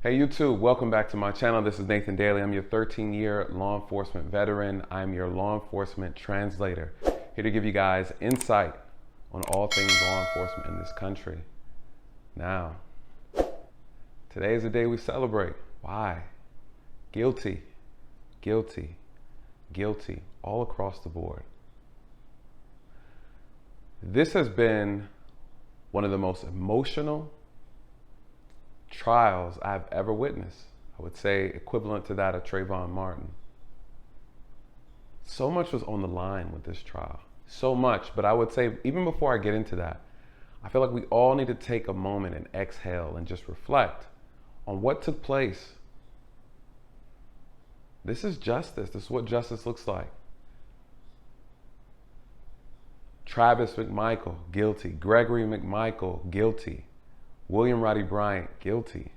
Hey YouTube, welcome back to my channel. This is Nathan Daley. I'm your 13-year law enforcement veteran. I'm your law enforcement translator, here to give you guys insight on all things law enforcement in this country. Now, today is the day we celebrate. Why? Guilty, guilty, guilty, all across the board. This has been one of the most emotional trials I've ever witnessed. I would say equivalent to that of Trayvon Martin. So much was on the line with this trial. So much, but I would say even before I get into that, I feel like we all need to take a moment and exhale and just reflect on what took place. This is justice. This is what justice looks like. Travis McMichael, guilty. Gregory McMichael, guilty. William Roddy Bryant, guilty.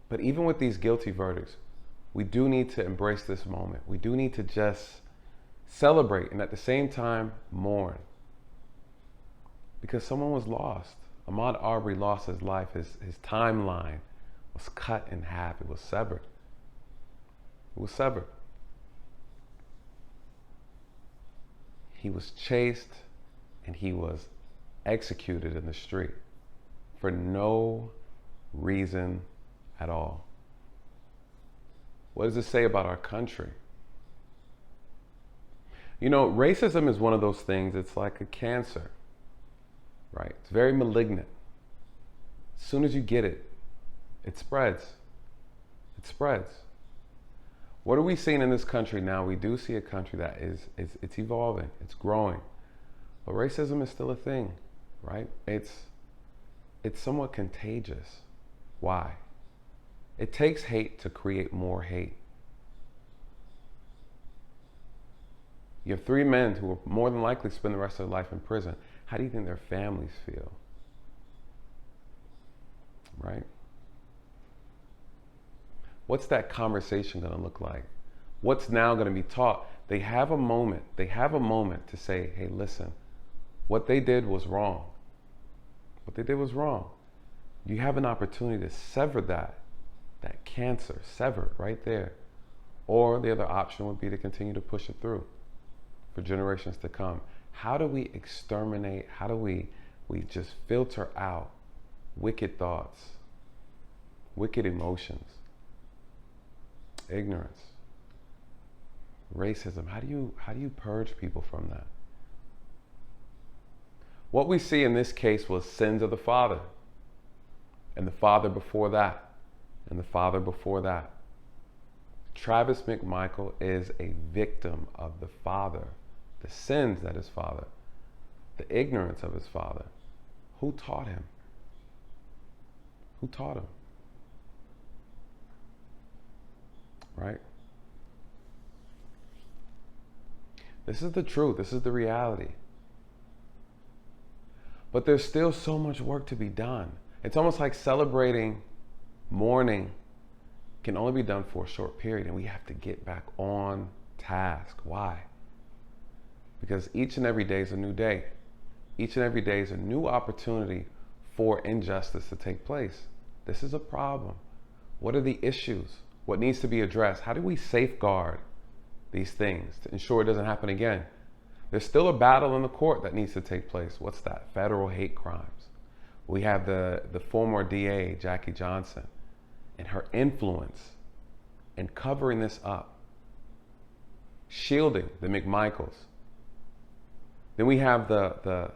But even with these guilty verdicts, we do need to embrace this moment. We do need to just celebrate and at the same time mourn. Because someone was lost. Ahmaud Arbery lost his life. His timeline was cut in half. It was severed. It was severed. He was chased and he was executed in the street for no reason at all. What does it say about our country? You know, racism is one of those things, it's like a cancer, right? It's very malignant. As soon as you get it, it spreads. It spreads. What are we seeing in this country now? We do see a country that it's evolving, it's growing. But racism is still a thing, right? It's somewhat contagious. Why? It takes hate to create more hate. You have 3 men who will more than likely spend the rest of their life in prison. How do you think their families feel? Right? What's that conversation going to look like? What's now going to be taught? They have a moment. They have a moment to say, hey, listen, what they did was wrong. What they did was wrong. You have an opportunity to sever that cancer, sever it right there. Or the other option would be to continue to push it through for generations to come. How do we exterminate? How do we just filter out wicked thoughts, wicked emotions, ignorance, racism? How do you purge people from that? What we see in this case was sins of the father, and the father before that, and the father before that. Travis McMichael is a victim of the father, the sins that his father, the ignorance of his father. Who taught him? Who taught him? Right? This is the truth. This is the reality. But there's still so much work to be done. It's almost like celebrating, mourning can only be done for a short period, and we have to get back on task. Why? Because each and every day is a new day. Each and every day is a new opportunity for injustice to take place. This is a problem. What are the issues? What needs to be addressed? How do we safeguard these things to ensure it doesn't happen again? There's still a battle in the court that needs to take place. What's that? Federal hate crimes. We have the former DA, Jackie Johnson, and her influence in covering this up, shielding the McMichaels. Then we have the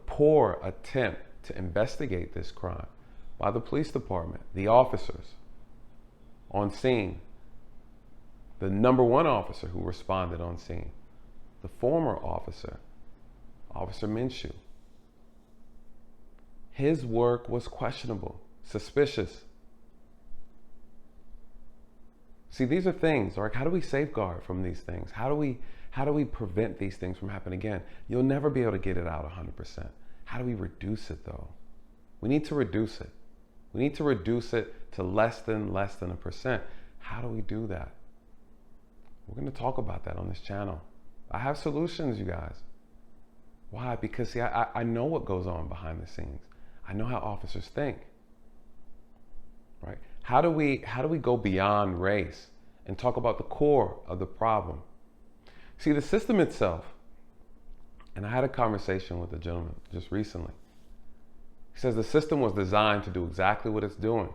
poor attempt to investigate this crime by the police department, the officers on scene, the #1 officer who responded on scene, the former officer, Officer Minshew. His work was questionable, suspicious. See, these are things, like, how do we safeguard from these things? How do we prevent these things from happening again? You'll never be able to get it out 100%. How do we reduce it though? We need to reduce it. We need to reduce it to less than 1%. How do we do that? We're going to talk about that on this channel. I have solutions, you guys. Why? Because see, I know what goes on behind the scenes. I know how officers think, right? How do we go beyond race and talk about the core of the problem? See, the system itself, and I had a conversation with a gentleman just recently. He says the system was designed to do exactly what it's doing.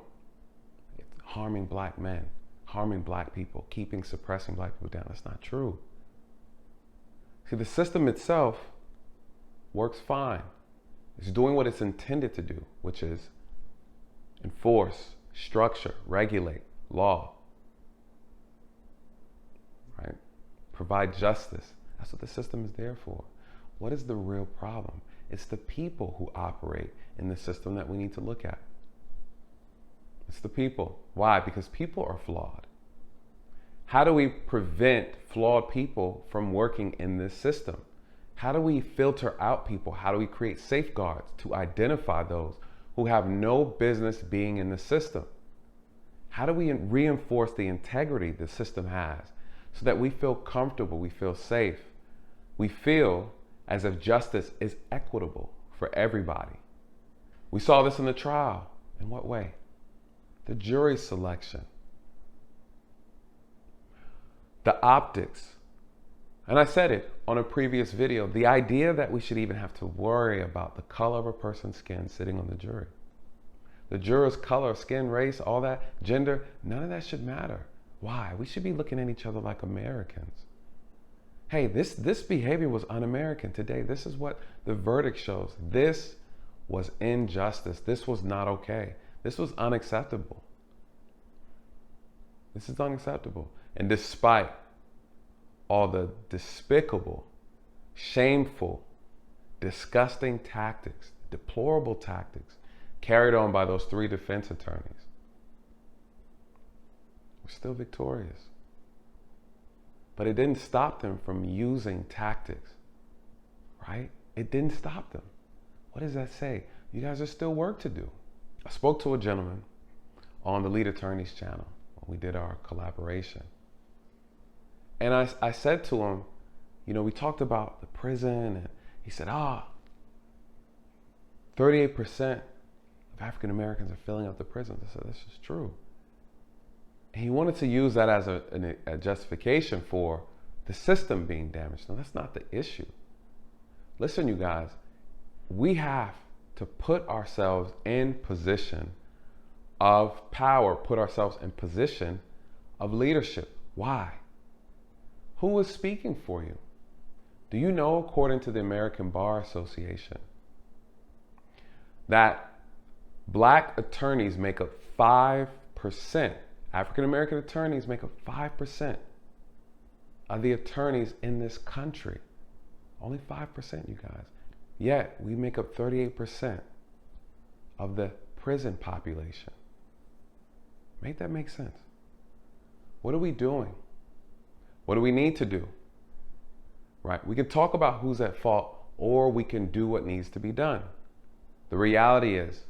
It's harming black men, harming black people, suppressing black people down. That's not true. See, the system itself works fine. It's doing what it's intended to do, which is enforce, structure, regulate, law, right? Provide justice. That's what the system is there for. What is the real problem? It's the people who operate in the system that we need to look at. It's the people. Why? Because people are flawed. How do we prevent flawed people from working in this system? How do we filter out people? How do we create safeguards to identify those who have no business being in the system? How do we reinforce the integrity the system has so that we feel comfortable, we feel safe, we feel as if justice is equitable for everybody? We saw this in the trial. In what way? The jury selection, the optics. And I said it on a previous video, the idea that we should even have to worry about the color of a person's skin sitting on the jury. The juror's color, skin, race, all that, gender, none of that should matter. Why? We should be looking at each other like Americans. Hey, this behavior was un-American today. This is what the verdict shows. This was injustice. This was not okay. This was unacceptable. This is unacceptable. And despite all the despicable, shameful, disgusting tactics, deplorable tactics carried on by those 3 defense attorneys, we're still victorious. But it didn't stop them from using tactics, right? It didn't stop them. What does that say? You guys are still work to do. I spoke to a gentleman on the Lead Attorneys channel when we did our collaboration. And I said to him, you know, we talked about the prison, and he said, 38% of African Americans are filling up the prisons. I said, this is true. And he wanted to use that as a justification for the system being damaged. No, that's not the issue. Listen, you guys, we have to put ourselves in position of power, put ourselves in position of leadership. Why? Who is speaking for you? Do you know, according to the American Bar Association, that black attorneys make up 5%, African American attorneys make up 5% of the attorneys in this country? Only 5%, you guys. Yet we make up 38% of the prison population. Make that make sense? What are we doing? What do we need to do? Right? We can talk about who's at fault, or we can do what needs to be done. The reality is,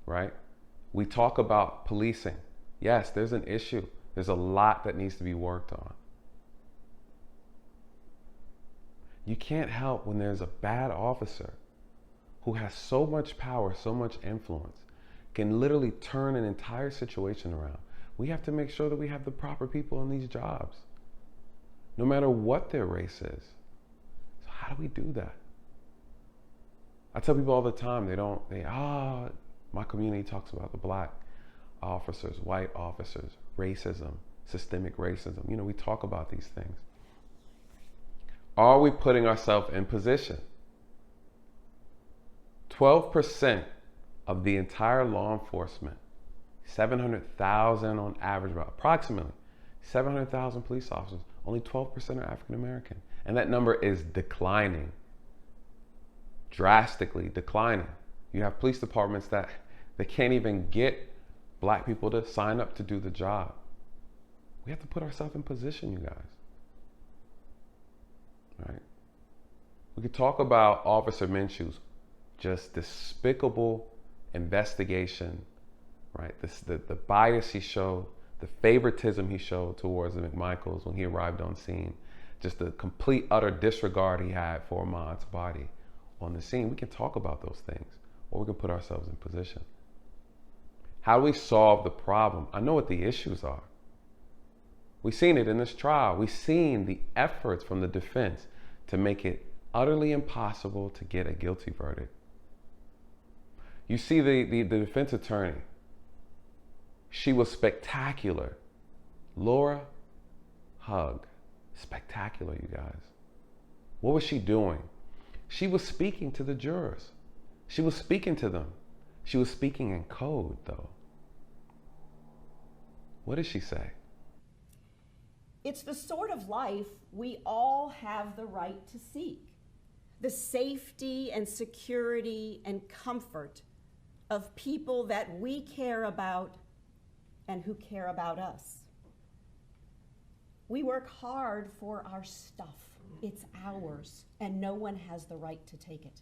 right? We talk about policing. Yes, there's an issue. There's a lot that needs to be worked on. You can't help when there's a bad officer who has so much power, so much influence, can literally turn an entire situation around. We have to make sure that we have the proper people in these jobs, no matter what their race is. So how do we do that? I tell people all the time, my community talks about the black officers, white officers, racism, systemic racism. You know, we talk about these things. Are we putting ourselves in position? 12% of the entire law enforcement, 700,000 on average, about approximately 700,000 police officers, only 12% are African American. And that number is declining, drastically declining. You have police departments that they can't even get black people to sign up to do the job. We have to put ourselves in position, you guys. Right? We could talk about Officer Minshew's just despicable investigation, right? The bias he showed, the favoritism he showed towards the McMichaels when he arrived on scene, just the complete utter disregard he had for Ahmaud's body on the scene. We can talk about those things. or we can put ourselves in position. How do we solve the problem? I know what the issues are. We've seen it in this trial. We've seen the efforts from the defense to make it utterly impossible to get a guilty verdict. You see the defense attorney. She was spectacular. Laura Hug. Spectacular, you guys. What was she doing? She was speaking to the jurors. She was speaking to them. She was speaking in code, though. What did she say? It's the sort of life we all have the right to seek. The safety and security and comfort of people that we care about and who care about us. We work hard for our stuff. It's ours, and no one has the right to take it.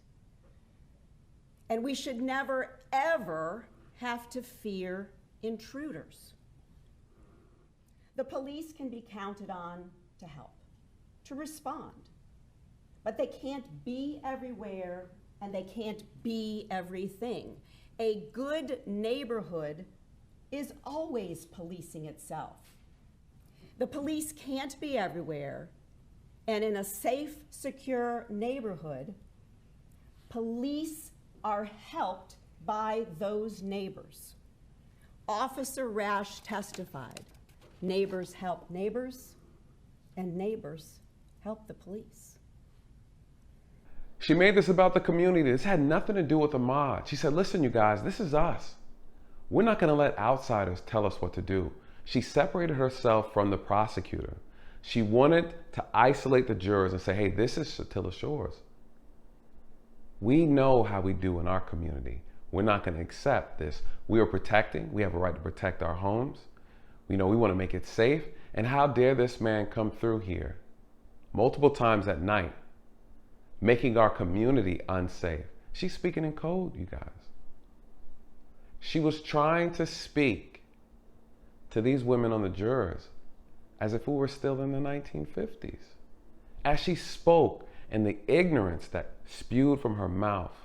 And we should never, ever have to fear intruders. The police can be counted on to help, to respond, but they can't be everywhere and they can't be everything. A good neighborhood is always policing itself. The police can't be everywhere, and in a safe, secure neighborhood, police are helped by those neighbors. Officer Rash testified, neighbors help neighbors, and neighbors help the police. She made this about the community. This had nothing to do with Ahmaud. She said, listen, you guys, this is us. We're not going to let outsiders tell us what to do. She separated herself from the prosecutor. She wanted to isolate the jurors and say, hey, this is Shatilla Shores. We know how we do in our community. We're not going to accept this. We are protecting. We have a right to protect our homes. We know we want to make it safe. And how dare this man come through here multiple times at night, making our community unsafe. She's speaking in code, you guys. She was trying to speak to these women on the jurors as if we were still in the 1950s. As she spoke, and the ignorance that spewed from her mouth,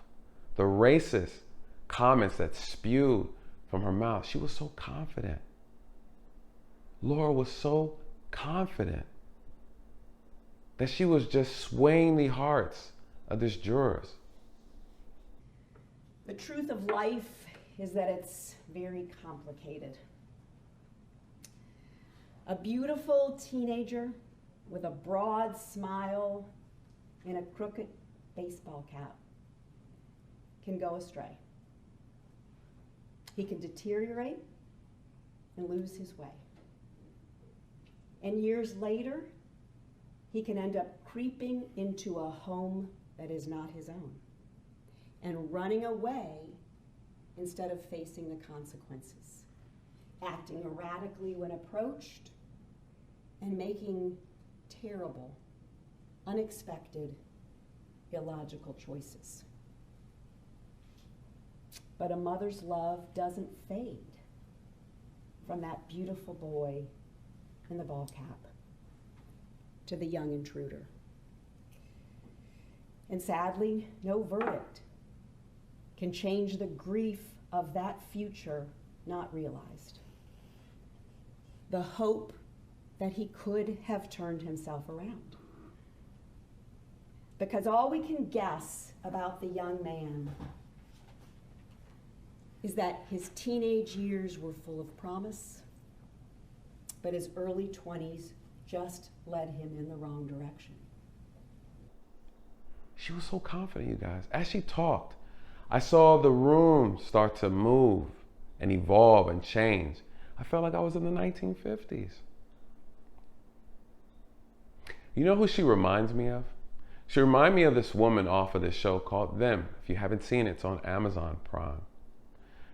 the racist comments that spewed from her mouth, she was so confident. Laura was so confident that she was just swaying the hearts of these jurors. The truth of life is that it's very complicated. A beautiful teenager with a broad smile and a crooked baseball cap can go astray. He can deteriorate and lose his way. And years later, he can end up creeping into a home that is not his own and running away instead of facing the consequences, acting erratically when approached, and making terrible, unexpected, illogical choices. But a mother's love doesn't fade from that beautiful boy in the ball cap to the young intruder. And sadly, no verdict can change the grief of that future not realized. The hope that he could have turned himself around. Because all we can guess about the young man is that his teenage years were full of promise, but his early 20s just led him in the wrong direction. She was so confident, you guys. As she talked, I saw the room start to move and evolve and change. I felt like I was in the 1950s. You know who she reminds me of? She reminds me of this woman off of this show called Them. If you haven't seen it, it's on Amazon Prime.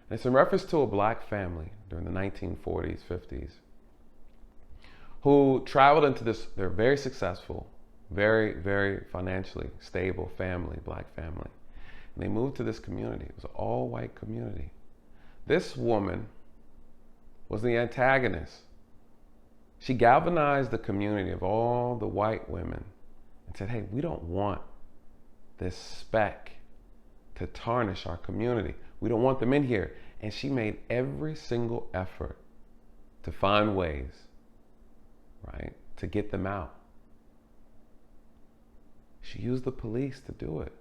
And it's in reference to a black family during the 1940s, 50s, who traveled into this, they're very successful, very, very financially stable family, black family. And they moved to this community. It was an all-white community. This woman was the antagonist. She galvanized the community of all the white women and said, hey, we don't want this speck to tarnish our community. We don't want them in here. And she made every single effort to find ways, right, to get them out. She used the police to do it.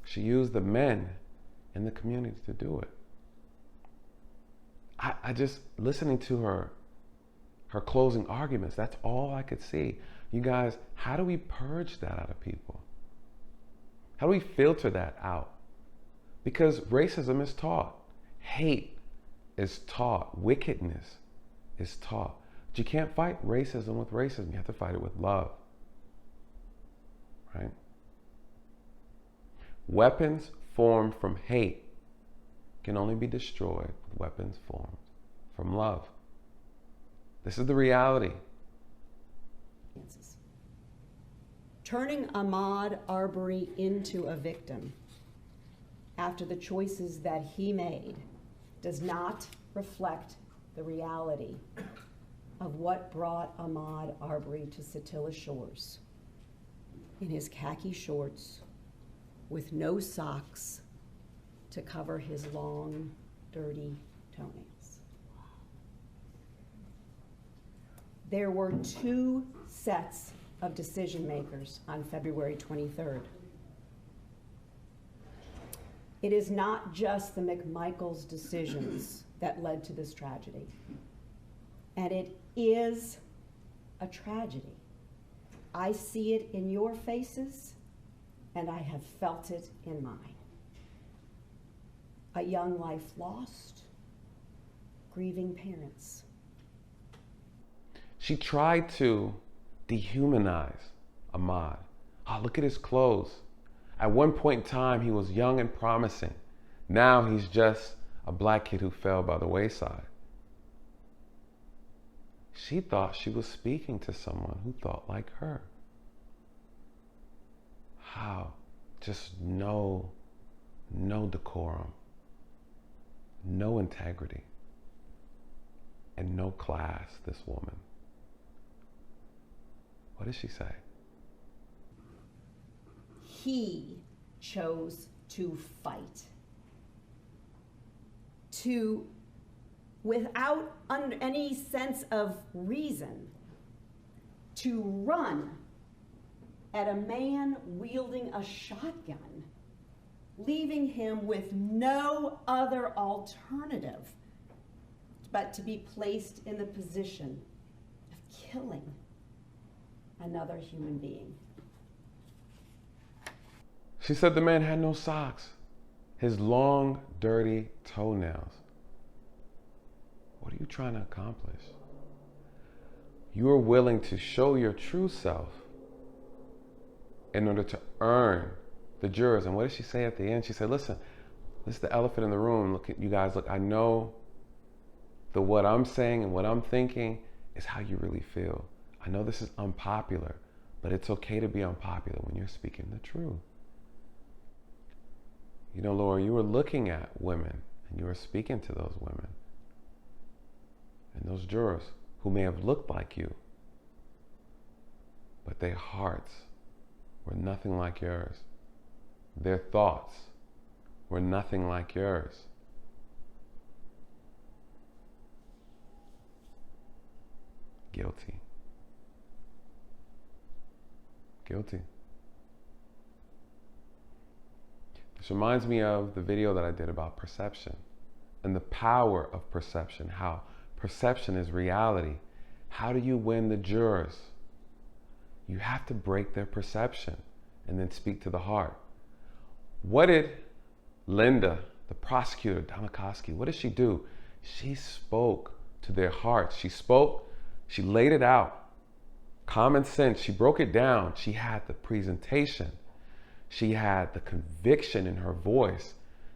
She used the men in the community to do it. I just, listening to her closing arguments, that's all I could see. You guys, how do we purge that out of people? How do we filter that out? Because racism is taught. Hate is taught. Wickedness is taught. But you can't fight racism with racism. You have to fight it with love. Right? Weapons formed from hate can only be destroyed with weapons formed from love. This is the reality. Turning Ahmaud Arbery into a victim after the choices that he made does not reflect the reality of what brought Ahmaud Arbery to Satilla Shores in his khaki shorts with no socks to cover his long, dirty toenails. There were two sets of decision makers on February 23rd. It is not just the McMichaels decisions that led to this tragedy. And it is a tragedy. I see it in your faces, and I have felt it in mine. A young life lost, grieving parents. She tried to dehumanize Ahmaud. Oh, look at his clothes. At one point in time, he was young and promising. Now he's just a black kid who fell by the wayside. She thought she was speaking to someone who thought like her. How? Just no decorum, no integrity, and no class, this woman. What did she say? He chose to fight. Without any sense of reason, to run at a man wielding a shotgun, leaving him with no other alternative but to be placed in the position of killing another human being. She said the man had no socks. His long, dirty toenails. What are you trying to accomplish? You are willing to show your true self in order to earn the jurors. And what did she say at the end? She said, listen, this is the elephant in the room. Look at you guys. Look, I know that what I'm saying and what I'm thinking is how you really feel. I know this is unpopular, but it's okay to be unpopular when you're speaking the truth. You know, Laura, you were looking at women and you were speaking to those women and those jurors who may have looked like you, but their hearts were nothing like yours. Their thoughts were nothing like yours. Guilty. Guilty. This reminds me of the video that I did about perception and the power of perception, how perception is reality. How do you win the jurors? You have to break their perception and then speak to the heart. What did Linda, the prosecutor, Damakowski, what did she do? She spoke to their hearts. She spoke, she laid it out. Common sense, she broke it down. She had the presentation. She had the conviction in her voice.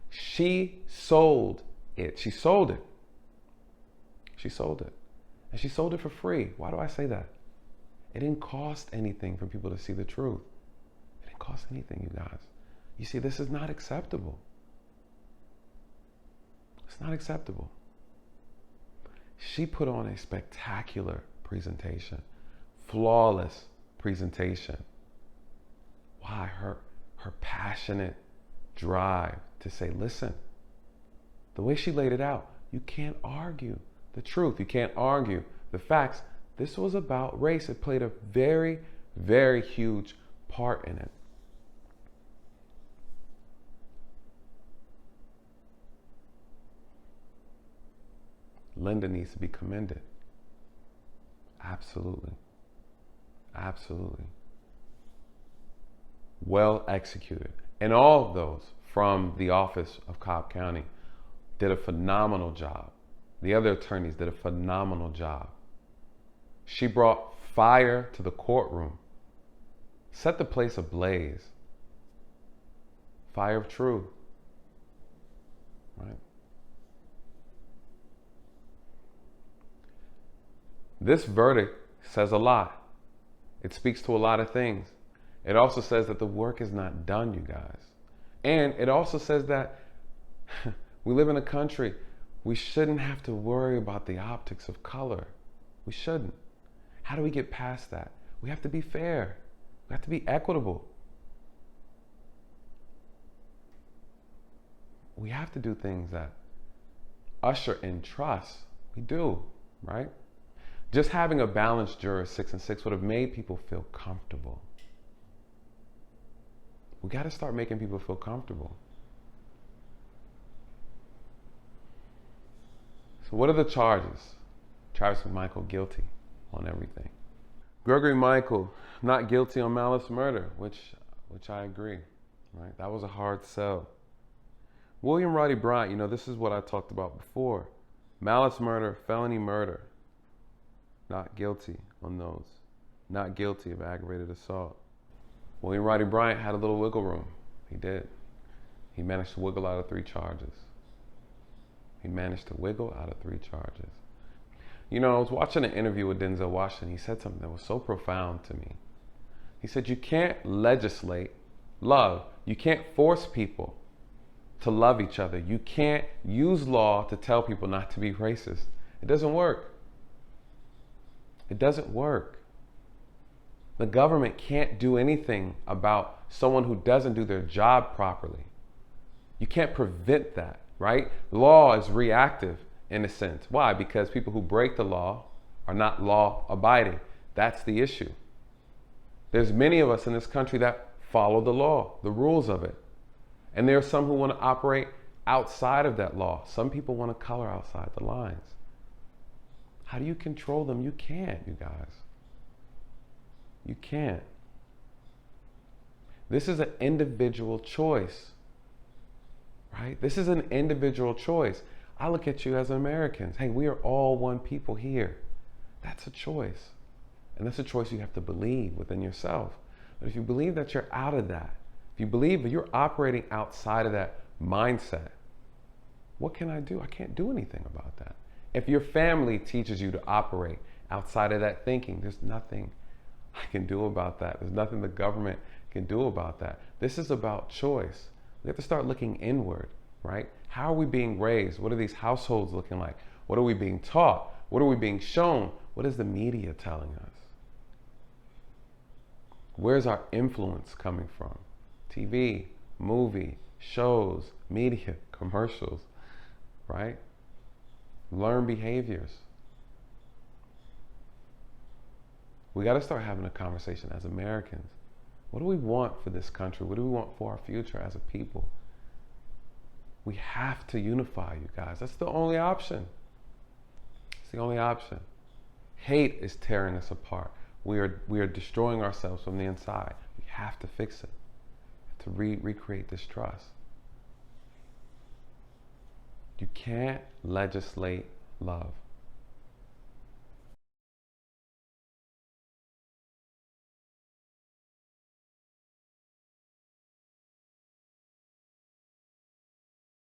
She sold it. She sold it. She sold it. And she sold it for free. Why do I say that? It didn't cost anything for people to see the truth. It didn't cost anything, you guys. You see, this is not acceptable. It's not acceptable. She put on a spectacular presentation, flawless presentation. Why? Her passionate drive to say, listen, the way she laid it out, you can't argue the truth. You can't argue the facts. This was about race. It played a very, very huge part in it. Linda needs to be commended. Absolutely. Absolutely. Well executed. And all of those from the office of Cobb County did a phenomenal job. The other attorneys did a phenomenal job. She brought fire to the courtroom, set the place ablaze. Fire of truth. Right? This verdict says a lot. It speaks to a lot of things. It also says that the work is not done, you guys. And it also says that we live in a country, we shouldn't have to worry about the optics of color. We shouldn't. How do we get past that? We have to be fair. We have to be equitable. We have to do things that usher in trust. We do, right? Just having a balanced juror 6 and 6 would have made people feel comfortable. We got to start making people feel comfortable. So what are the charges? Travis McMichael guilty on everything. Gregory Michael not guilty on malice murder, which I agree, right? That was a hard sell. William Roddy Bryant, this is what I talked about before. Malice murder, felony murder. Not guilty on those. Not guilty of aggravated assault. William Roddy Bryant had a little wiggle room. He did. He managed to wiggle out of 3 charges. He managed to wiggle out of 3 charges. I was watching an interview with Denzel Washington. He said something that was so profound to me. He said, you can't legislate love. You can't force people to love each other. You can't use law to tell people not to be racist. It doesn't work. It doesn't work. The government can't do anything about someone who doesn't do their job properly. You can't prevent that, right? Law is reactive in a sense. Why? Because people who break the law are not law abiding. That's the issue. There's many of us in this country that follow the law, the rules of it. And there are some who want to operate outside of that law. Some people want to color outside the lines. How do you control them? You can't, you guys. You can't. This is an individual choice, right? This is an individual choice. I look at you as Americans. Hey, we are all one people here. That's a choice. And that's a choice you have to believe within yourself. But if you believe that you're out of that, if you believe that you're operating outside of that mindset, what can I do? I can't do anything about that. If your family teaches you to operate outside of that thinking, there's nothing I can do about that. There's nothing the government can do about that. This is about choice. We have to start looking inward, right? How are we being raised? What are these households looking like? What are we being taught? What are we being shown? What is the media telling us? Where's our influence coming from? TV, movie, shows, media, commercials, right? Learn behaviors. We got to start having a conversation as Americans. What do we want for this country? What do we want for our future as a people? We have to unify, you guys. That's the only option. It's the only option. Hate is tearing us apart. We are destroying ourselves from the inside. We have to fix it. To recreate this trust. You can't legislate love.